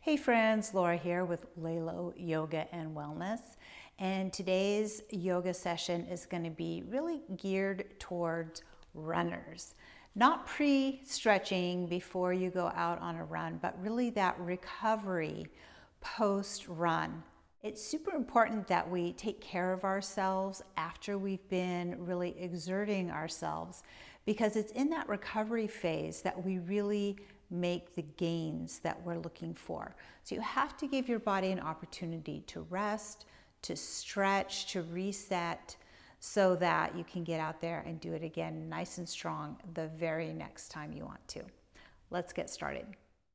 Hey friends, Laura here with Lalo Yoga and Wellness. And today's yoga session is going to be really geared towards runners. Not pre-stretching before you go out on a run, but really that recovery post-run. It's super important that we take care of ourselves after we've been really exerting ourselves, because it's in that recovery phase that we really make the gains that we're looking for. So you have to give your body an opportunity to rest, to stretch, to reset, so that you can get out there and do it again nice and strong the very next time you want to. Let's get started.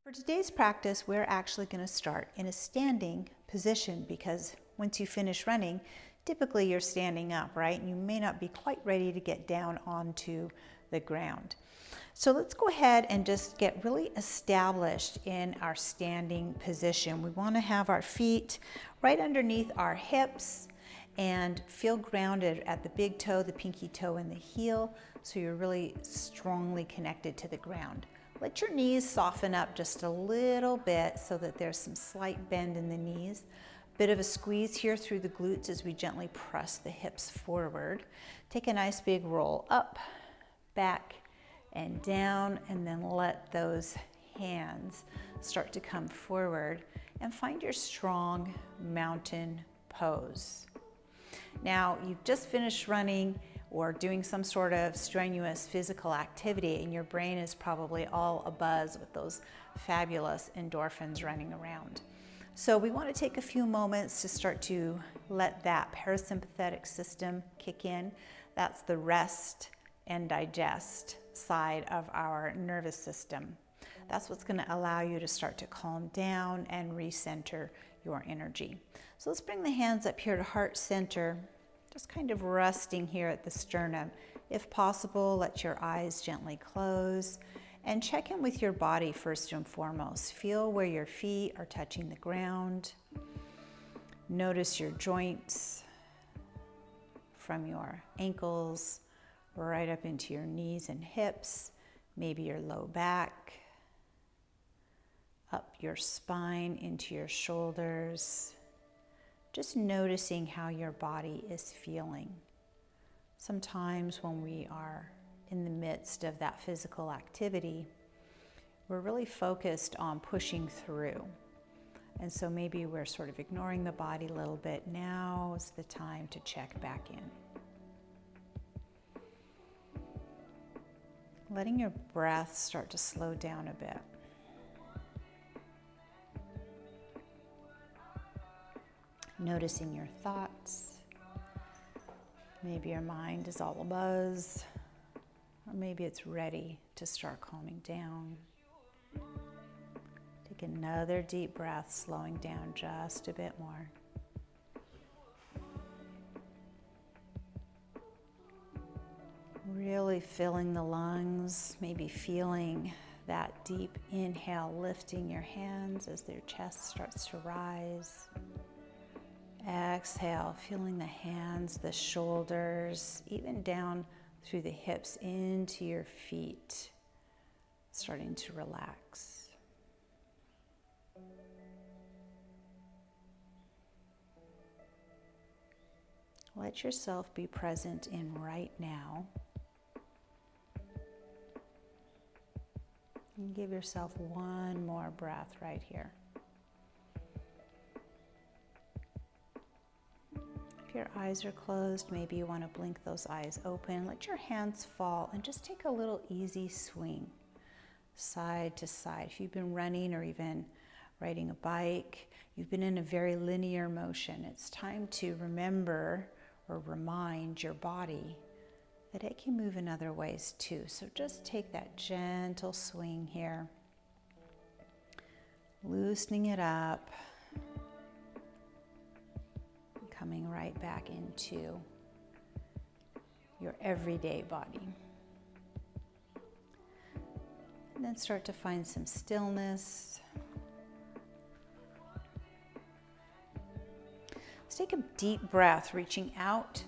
For today's practice, we're actually going to start in a standing position, because once you finish running, typically you're standing up, right? And you may not be quite ready to get down onto the ground. So let's go ahead and just get really established in our standing position. We want to have our feet right underneath our hips and feel grounded at the big toe, the pinky toe, and the heel, so you're really strongly connected to the ground. Let your knees soften up just a little bit so that there's some slight bend in the knees. Bit of a squeeze here through the glutes as we gently press the hips forward. Take a nice big roll up, back, and down, and then let those hands start to come forward and find your strong mountain pose. Now, you've just finished running or doing some sort of strenuous physical activity, and your brain is probably all abuzz with those fabulous endorphins running around. So we want to take a few moments to start to let that parasympathetic system kick in. That's the rest and digest side of our nervous system. That's what's going to allow you to start to calm down and recenter your energy. So let's bring the hands up here to heart center, just kind of resting here at the sternum. If possible, let your eyes gently close and check in with your body first and foremost. Feel where your feet are touching the ground. Notice your joints from your ankles right up into your knees and hips, maybe your low back, up your spine into your shoulders. Just noticing how your body is feeling. Sometimes when we are in the midst of that physical activity, we're really focused on pushing through. And so maybe we're sort of ignoring the body a little bit. Now is the time to check back in. Letting your breath start to slow down a bit. Noticing your thoughts. Maybe your mind is all abuzz, or maybe it's ready to start calming down. Take another deep breath, slowing down just a bit more. Really filling the lungs, maybe feeling that deep inhale, lifting your hands as their chest starts to rise. Exhale, feeling the hands, the shoulders, even down through the hips into your feet, starting to relax. Let yourself be present in right now. And give yourself one more breath right here. If your eyes are closed, maybe you want to blink those eyes open. Let your hands fall and just take a little easy swing side to side. If you've been running or even riding a bike, you've been in a very linear motion. It's time to remember or remind your body that it can move in other ways too. So just take that gentle swing here, loosening it up, coming right back into your everyday body. And then start to find some stillness. Let's take a deep breath, reaching out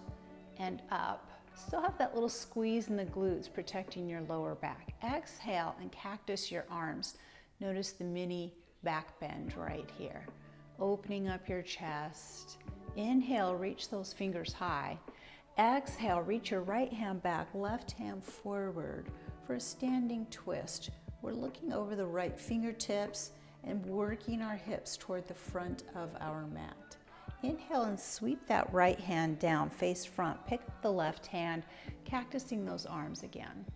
and up. Still have that little squeeze in the glutes protecting your lower back. Exhale and cactus your arms. Notice the mini back bend right here. Opening up your chest. Inhale, reach those fingers high. Exhale, reach your right hand back, left hand forward for a standing twist. We're looking over the right fingertips and working our hips toward the front of our mat. Inhale and sweep that right hand down, face front. Pick up the left hand, cactusing those arms again.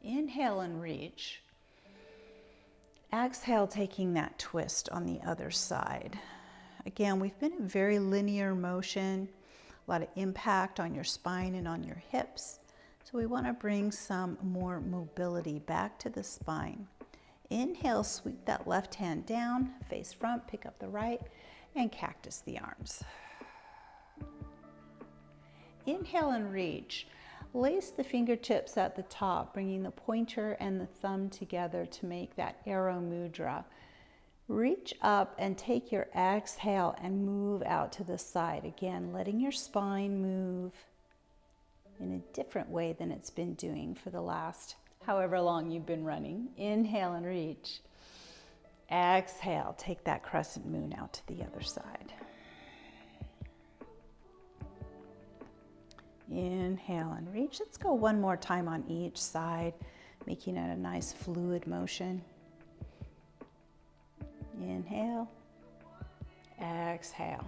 Inhale and reach. Exhale, taking that twist on the other side. Again, we've been in very linear motion, a lot of impact on your spine and on your hips. So we want to bring some more mobility back to the spine. Inhale, sweep that left hand down, face front, pick up the right, and cactus the arms. Inhale and reach. Lace the fingertips at the top, bringing the pointer and the thumb together to make that arrow mudra. Reach up and take your exhale and move out to the side. Again, letting your spine move in a different way than it's been doing for the last however long you've been running. Inhale and reach. Exhale, take that crescent moon out to the other side. Inhale and reach. Let's go one more time on each side, making it a nice fluid motion. Inhale, exhale.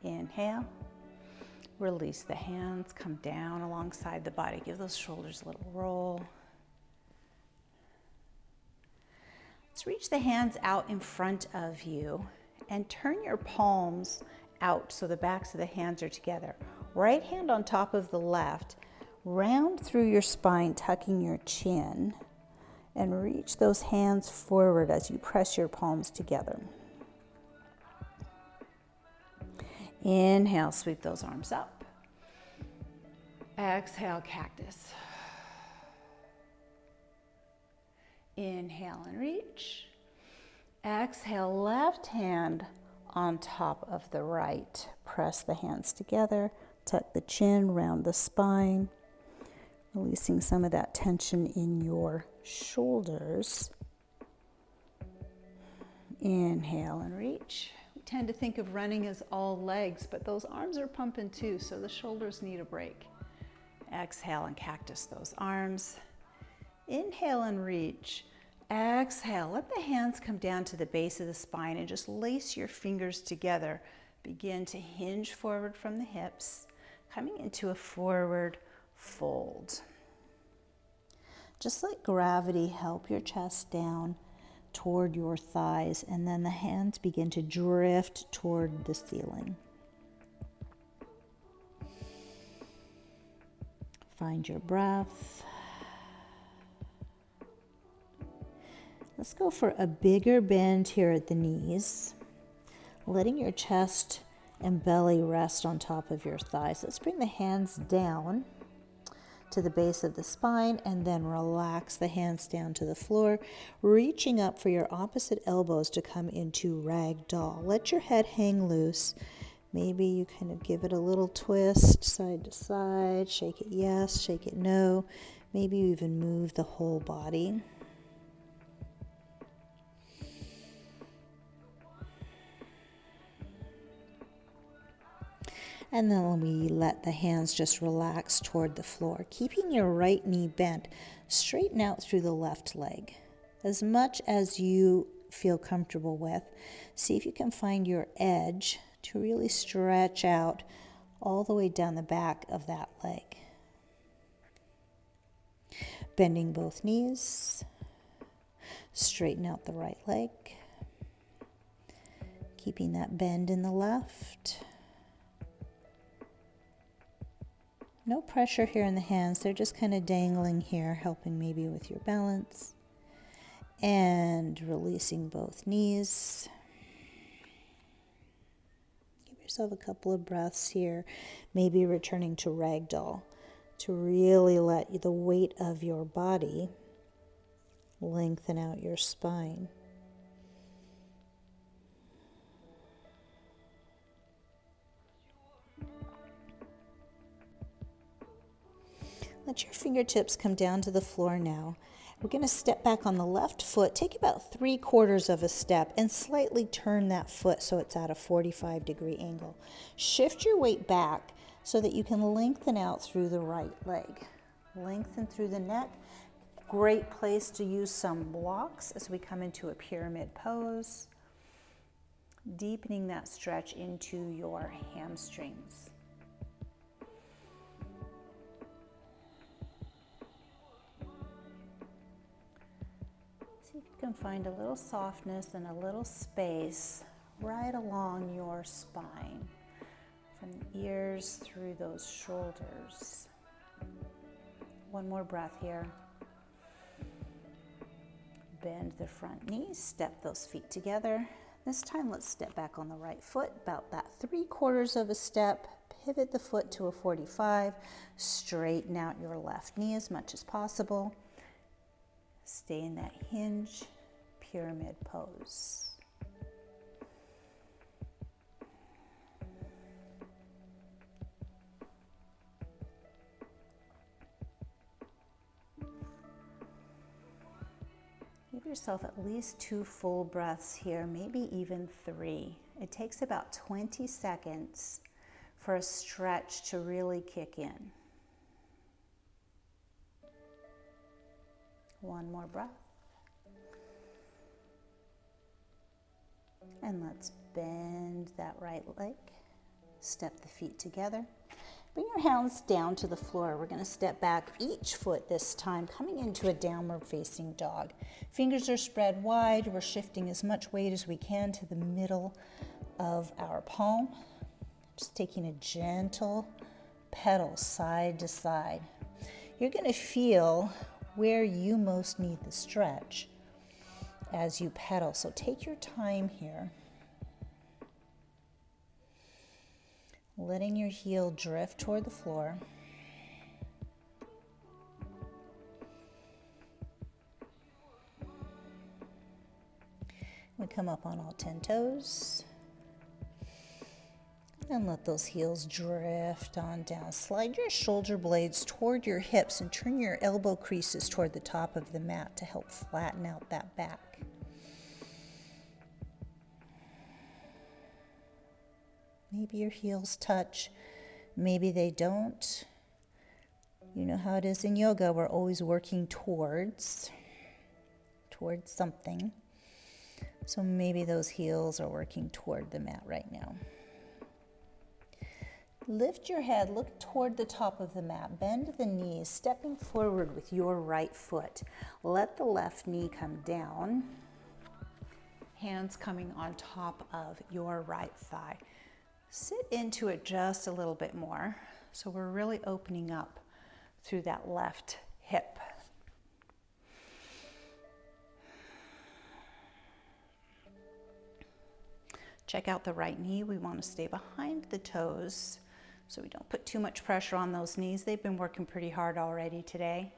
Inhale, release the hands, come down alongside the body. Give those shoulders a little roll. Let's reach the hands out in front of you and turn your palms out so the backs of the hands are together. Right hand on top of the left, round through your spine, tucking your chin, and reach those hands forward as you press your palms together. Inhale, sweep those arms up. Exhale, cactus. Inhale and reach. Exhale, left hand on top of the right. Press the hands together, tuck the chin, round the spine, releasing some of that tension in your shoulders. Inhale and reach. We tend to think of running as all legs, but those arms are pumping too, so the shoulders need a break. Exhale and cactus those arms. Inhale and reach. Exhale, let the hands come down to the base of the spine and just lace your fingers together. Begin to hinge forward from the hips, coming into a forward fold. Just let gravity help your chest down toward your thighs, and then the hands begin to drift toward the ceiling. Find your breath. Let's go for a bigger bend here at the knees, letting your chest and belly rest on top of your thighs. Let's bring the hands down to the base of the spine and then relax the hands down to the floor, reaching up for your opposite elbows to come into ragdoll. Let your head hang loose. Maybe you kind of give it a little twist side to side, shake it yes, shake it no. Maybe you even move the whole body. And then we let the hands just relax toward the floor, keeping your right knee bent. Straighten out through the left leg as much as you feel comfortable with. See if you can find your edge to really stretch out all the way down the back of that leg. Bending both knees. Straighten out the right leg. Keeping that bend in the left. No pressure here in the hands. They're just kind of dangling here, helping maybe with your balance. And releasing both knees. Give yourself a couple of breaths here. Maybe returning to ragdoll to really let the weight of your body lengthen out your spine. Let your fingertips come down to the floor now. We're going to step back on the left foot, take about 3/4 of a step and slightly turn that foot so it's at a 45-degree angle. Shift your weight back so that you can lengthen out through the right leg. Lengthen through the neck. Great place to use some blocks as we come into a pyramid pose. Deepening that stretch into your hamstrings. See if you can find a little softness and a little space right along your spine, from the ears through those shoulders. One more breath here. Bend the front knees, step those feet together. This time let's step back on the right foot, about that 3/4 of a step, pivot the foot to a 45, straighten out your left knee as much as possible. Stay in that hinge pyramid pose. Give yourself at least 2 full breaths here, maybe even 3. It takes about 20 seconds for a stretch to really kick in. One more breath. And let's bend that right leg. Step the feet together. Bring your hands down to the floor. We're going to step back each foot this time, coming into a downward facing dog. Fingers are spread wide. We're shifting as much weight as we can to the middle of our palm. Just taking a gentle pedal side to side. You're going to feel where you most need the stretch as you pedal. So take your time here. Letting your heel drift toward the floor. We come up on all 10 toes. And let those heels drift on down. Slide your shoulder blades toward your hips and turn your elbow creases toward the top of the mat to help flatten out that back. Maybe your heels touch, maybe they don't. You know how it is in yoga, we're always working towards something. So maybe those heels are working toward the mat right now. Lift your head, look toward the top of the mat, bend the knees, stepping forward with your right foot. Let the left knee come down. Hands coming on top of your right thigh. Sit into it just a little bit more. So we're really opening up through that left hip. Check out the right knee. We want to stay behind the toes so we don't put too much pressure on those knees. They've been working pretty hard already today.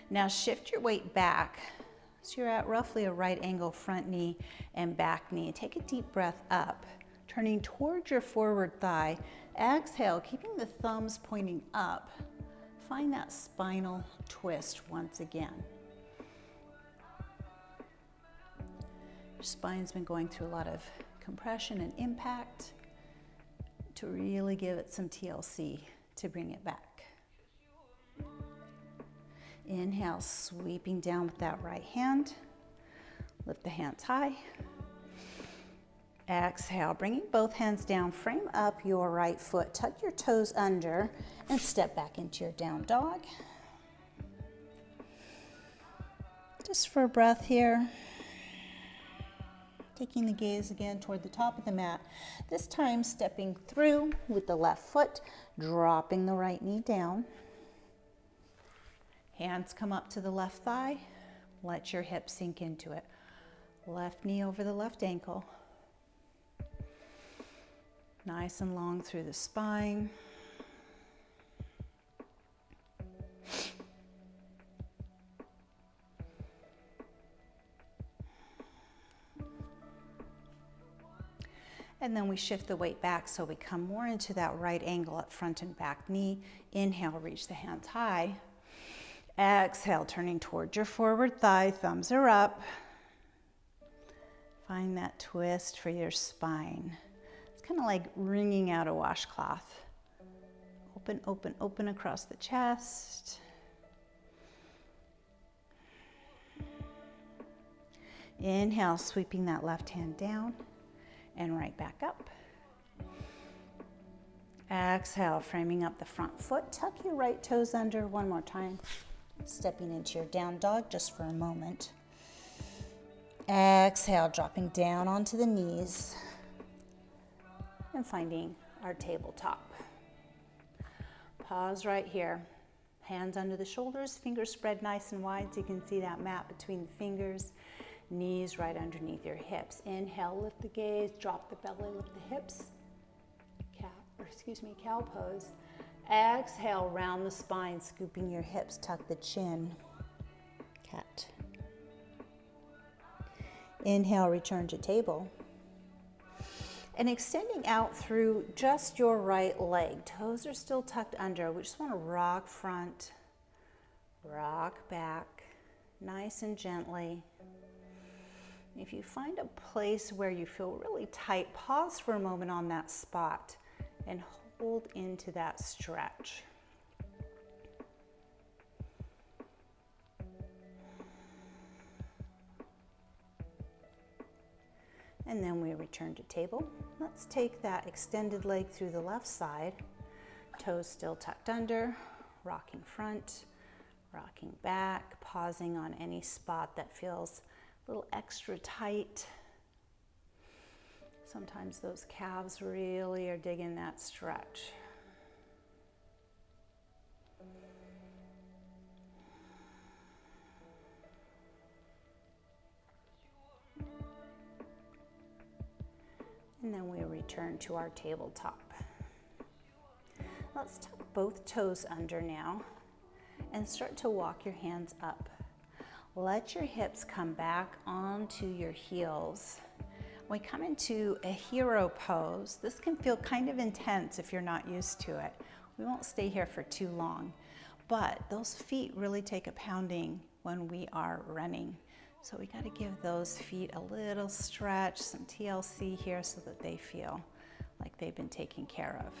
Now shift your weight back. So you're at roughly a right angle front knee and back knee. Take a deep breath up. Turning towards your forward thigh. Exhale, keeping the thumbs pointing up. Find that spinal twist once again. Your spine's been going through a lot of compression and impact to really give it some TLC to bring it back. Inhale, sweeping down with that right hand. Lift the hands high. Exhale, bringing both hands down, frame up your right foot, tuck your toes under, and step back into your down dog. Just for a breath here. Taking the gaze again toward the top of the mat. This time stepping through with the left foot, dropping the right knee down. Hands come up to the left thigh. Let your hips sink into it. Left knee over the left ankle. Nice and long through the spine. And then we shift the weight back so we come more into that right angle at front and back knee. Inhale, reach the hands high. Exhale, turning towards your forward thigh, thumbs are up. Find that twist for your spine. It's kind of like wringing out a washcloth. Open, open, open across the chest. Inhale, sweeping that left hand down and right back up. Exhale, framing up the front foot. Tuck your right toes under one more time. Stepping into your down dog just for a moment. Exhale, dropping down onto the knees and finding our tabletop. Pause right here. Hands under the shoulders, fingers spread nice and wide so you can see that mat between the fingers. Knees right underneath your hips. Inhale, lift the gaze, drop the belly, lift the hips. Cow pose. Exhale, round the spine, scooping your hips, tuck the chin. Cat. Inhale, return to table. And extending out through just your right leg. Toes are still tucked under. We just want to rock front, rock back, nice and gently. If you find a place where you feel really tight, pause for a moment on that spot and hold into that stretch. And then we return to table. Let's take that extended leg through the left side. Toes still tucked under, rocking front, rocking back, pausing on any spot that feels a little extra tight. Sometimes those calves really are digging that stretch. And then we return to our tabletop. Let's tuck both toes under now and start to walk your hands up. Let your hips come back onto your heels. We come into a hero pose. This can feel kind of intense if you're not used to it. We won't stay here for too long, but those feet really take a pounding when we are running. So we got to give those feet a little stretch, some TLC here so that they feel like they've been taken care of.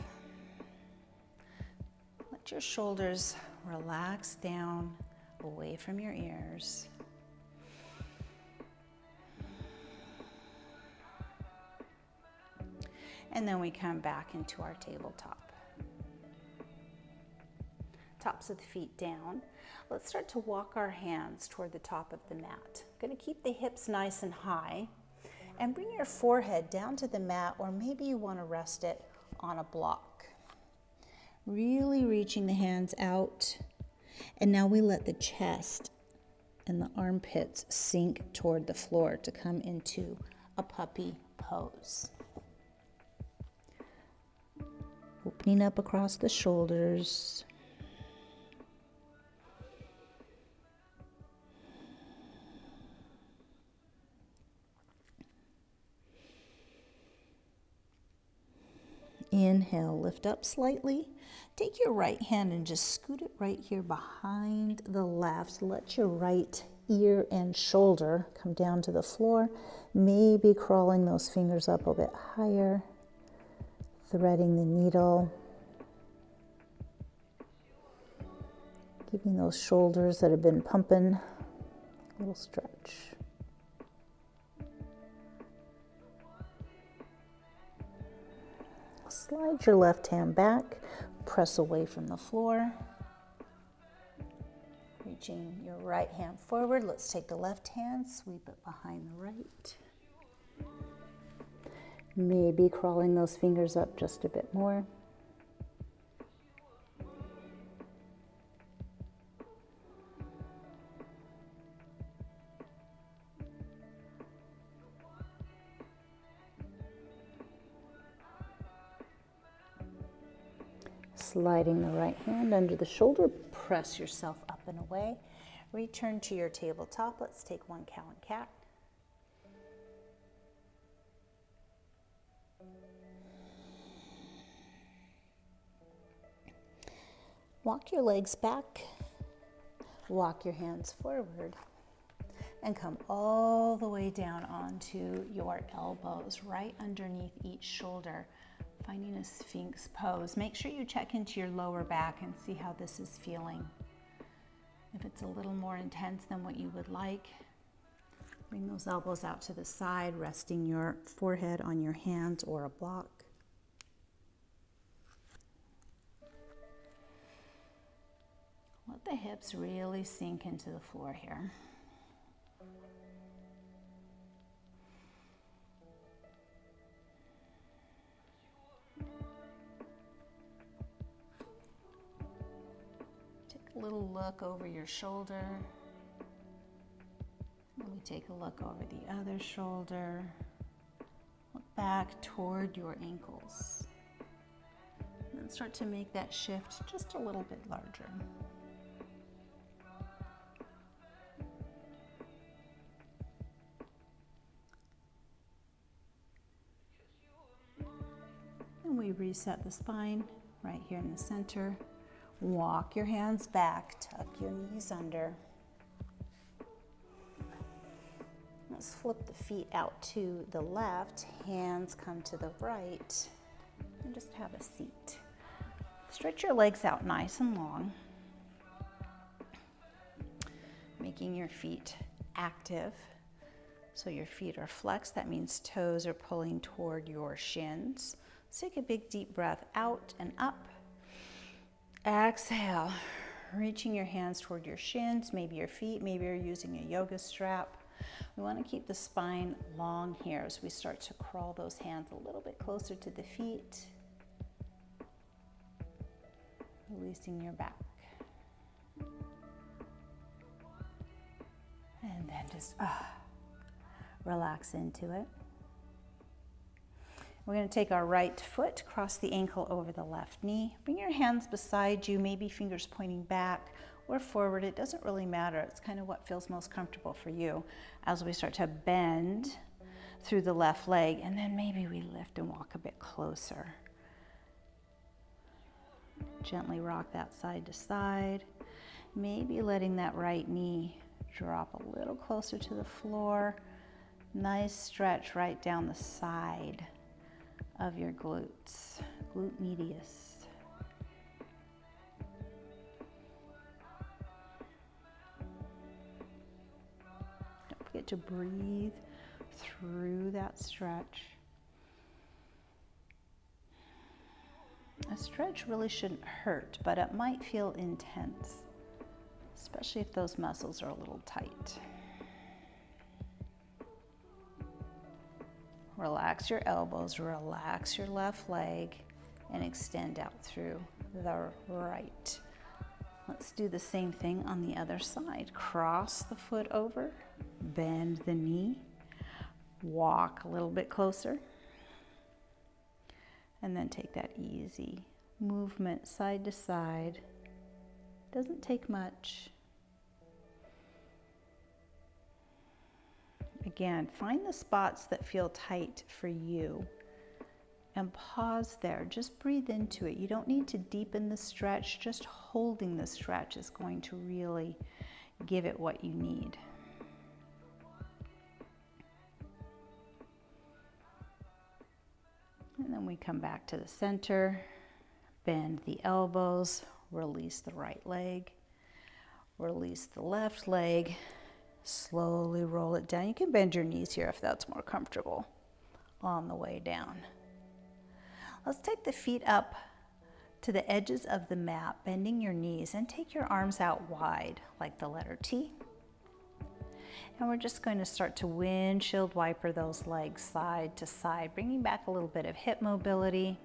Let your shoulders relax down away from your ears. And then we come back into our tabletop. Tops of the feet down. Let's start to walk our hands toward the top of the mat. Going to keep the hips nice and high and bring your forehead down to the mat, or maybe you want to rest it on a block. Really reaching the hands out. And now we let the chest and the armpits sink toward the floor to come into a puppy pose. Opening up across the shoulders. Inhale, lift up slightly. Take your right hand and just scoot it right here behind the left. Let your right ear and shoulder come down to the floor. Maybe crawling those fingers up a bit higher. Threading the needle. Giving those shoulders that have been pumping a little stretch. Slide your left hand back, press away from the floor. Reaching your right hand forward. Let's take the left hand, sweep it behind the right. Maybe crawling those fingers up just a bit more. Sliding the right hand under the shoulder, press yourself up and away. Return to your tabletop. Let's take one cow and cat. Walk your legs back. Walk your hands forward and come all the way down onto your elbows, right underneath each shoulder, finding a Sphinx pose. Make sure you check into your lower back and see how this is feeling. If it's a little more intense than what you would like, bring those elbows out to the side, resting your forehead on your hands or a block. Let the hips really sink into the floor here. Take a little look over your shoulder. Let me take a look over the other shoulder. Look back toward your ankles. And then start to make that shift just a little bit larger. And we reset the spine right here in the center. Walk your hands back, tuck your knees under. Let's flip the feet out to the left, hands come to the right, and just have a seat. Stretch your legs out nice and long, making your feet active. So your feet are flexed, that means toes are pulling toward your shins. So take a big deep breath out and up. Exhale, reaching your hands toward your shins, maybe your feet, maybe you're using a yoga strap. We want to keep the spine long here as we start to crawl those hands a little bit closer to the feet. Releasing your back. And then just relax into it. We're going to take our right foot, cross the ankle over the left knee. Bring your hands beside you, maybe fingers pointing back or forward. It doesn't really matter. It's kind of what feels most comfortable for you as we start to bend through the left leg. And then maybe we lift and walk a bit closer. Gently rock that side to side. Maybe letting that right knee drop a little closer to the floor. Nice stretch right down the side of your glutes, glute medius. Don't forget to breathe through that stretch. A stretch really shouldn't hurt, but it might feel intense, especially if those muscles are a little tight. Relax your elbows, relax your left leg, and extend out through the right. Let's do the same thing on the other side. Cross the foot over, bend the knee, walk a little bit closer, and then take that easy movement side to side. Doesn't take much. Again, find the spots that feel tight for you and pause there. Just breathe into it. You don't need to deepen the stretch. Just holding the stretch is going to really give it what you need. And then we come back to the center, bend the elbows, release the right leg, release the left leg. Slowly roll it down. You can bend your knees here if that's more comfortable on the way down. Let's take the feet up to the edges of the mat, bending your knees, and take your arms out wide like the letter T. And we're just going to start to windshield wiper those legs side to side, bringing back a little bit of hip mobility.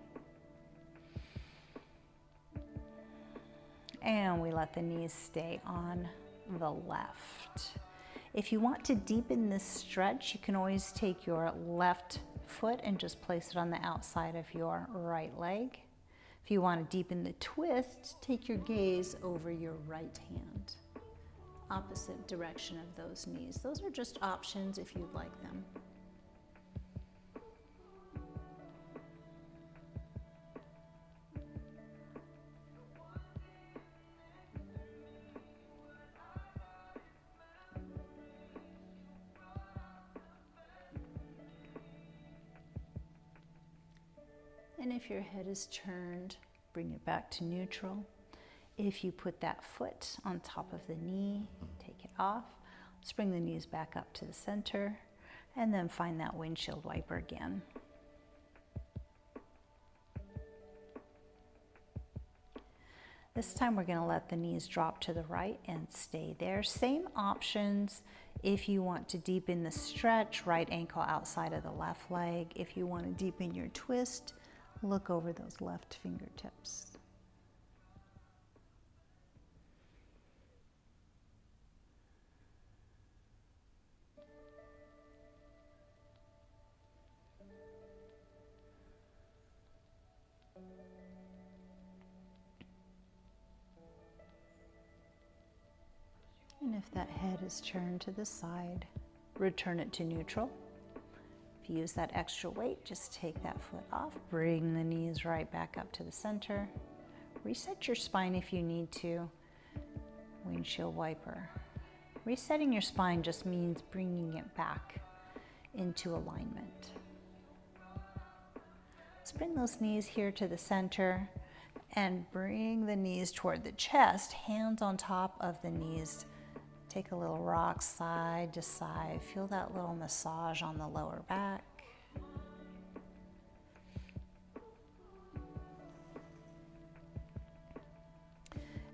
And we let the knees stay on the left. If you want to deepen this stretch, you can always take your left foot and just place it on the outside of your right leg. If you want to deepen the twist, take your gaze over your right hand. Opposite direction of those knees. Those are just options if you'd like them. And if your head is turned, bring it back to neutral. If you put that foot on top of the knee, take it off. Let's bring the knees back up to the center and then find that windshield wiper again. This time we're going to let the knees drop to the right and stay there. Same options if you want to deepen the stretch, right ankle outside of the left leg. If you want to deepen your twist, look over those left fingertips. And if that head is turned to the side, return it to neutral. If you use that extra weight, just take that foot off, bring the knees right back up to the center. Reset your spine if you need to. Windshield wiper. Resetting your spine just means bringing it back into alignment. Let's bring those knees here to the center and bring the knees toward the chest, hands on top of the knees. Take a little rock side to side. Feel that little massage on the lower back.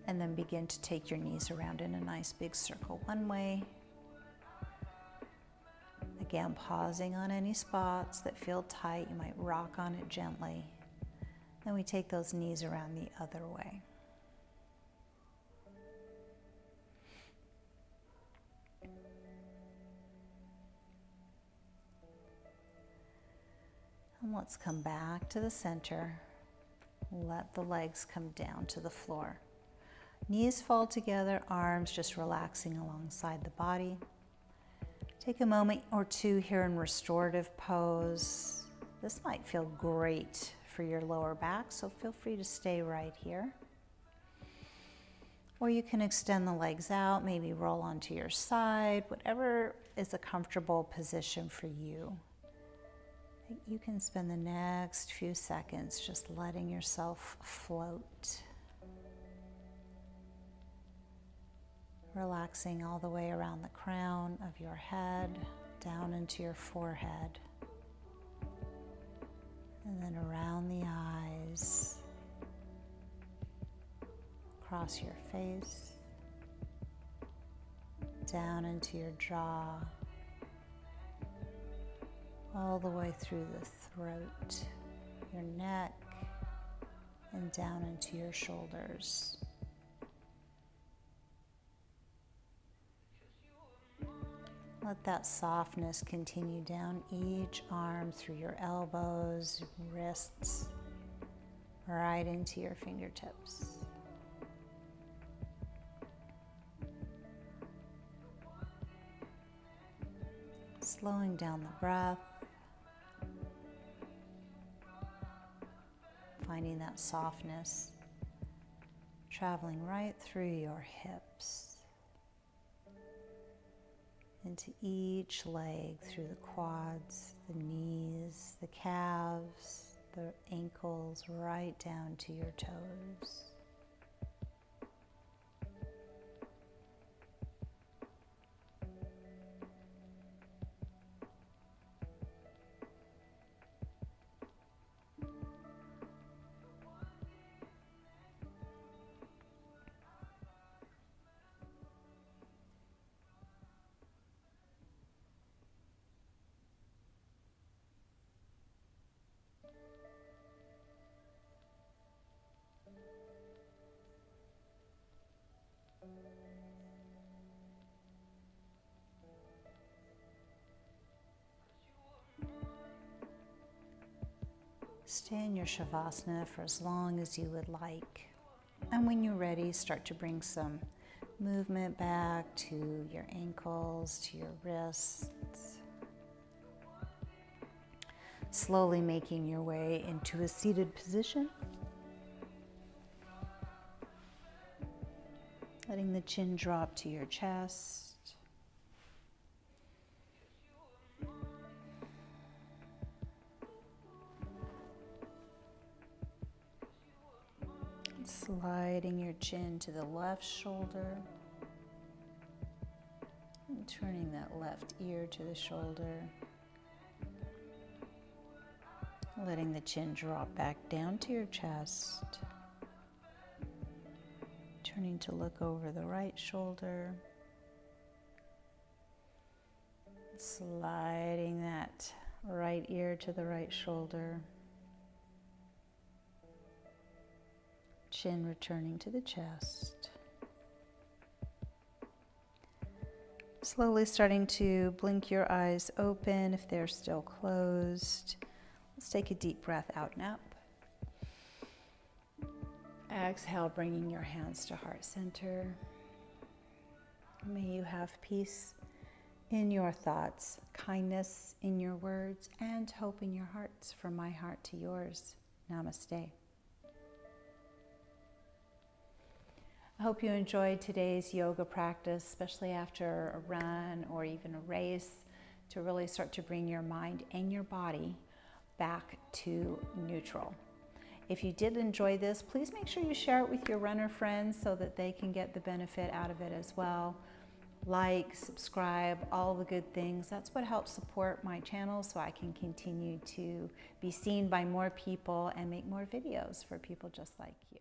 And then begin to take your knees around in a nice big circle one way. Again, pausing on any spots that feel tight. You might rock on it gently. Then we take those knees around the other way. And let's come back to the center. Let the legs come down to the floor. Knees fall together, arms just relaxing alongside the body. Take a moment or two here in restorative pose. This might feel great for your lower back, so feel free to stay right here. Or you can extend the legs out, maybe roll onto your side, whatever is a comfortable position for you. You can spend the next few seconds just letting yourself float. Relaxing all the way around the crown of your head, down into your forehead, and then around the eyes, across your face, down into your jaw, all the way through the throat, your neck, and down into your shoulders. Let that softness continue down each arm through your elbows, wrists, right into your fingertips. Slowing down the breath, finding that softness, traveling right through your hips, into each leg, through the quads, the knees, the calves, the ankles, right down to your toes. Stay in your Shavasana for as long as you would like. And when you're ready, start to bring some movement back to your ankles, to your wrists. Slowly making your way into a seated position. Letting the chin drop to your chest. Sliding your chin to the left shoulder. And turning that left ear to the shoulder. Letting the chin drop back down to your chest. Turning to look over the right shoulder. Sliding that right ear to the right shoulder. Chin returning to the chest. Slowly starting to blink your eyes open if they're still closed. Let's take a deep breath out and up. Exhale, bringing your hands to heart center. May you have peace in your thoughts, kindness in your words, and hope in your hearts, from my heart to yours. Namaste. I hope you enjoyed today's yoga practice, especially after a run or even a race, to really start to bring your mind and your body back to neutral. If you did enjoy this, please make sure you share it with your runner friends so that they can get the benefit out of it as well. Like, subscribe, all the good things. That's what helps support my channel so I can continue to be seen by more people and make more videos for people just like you.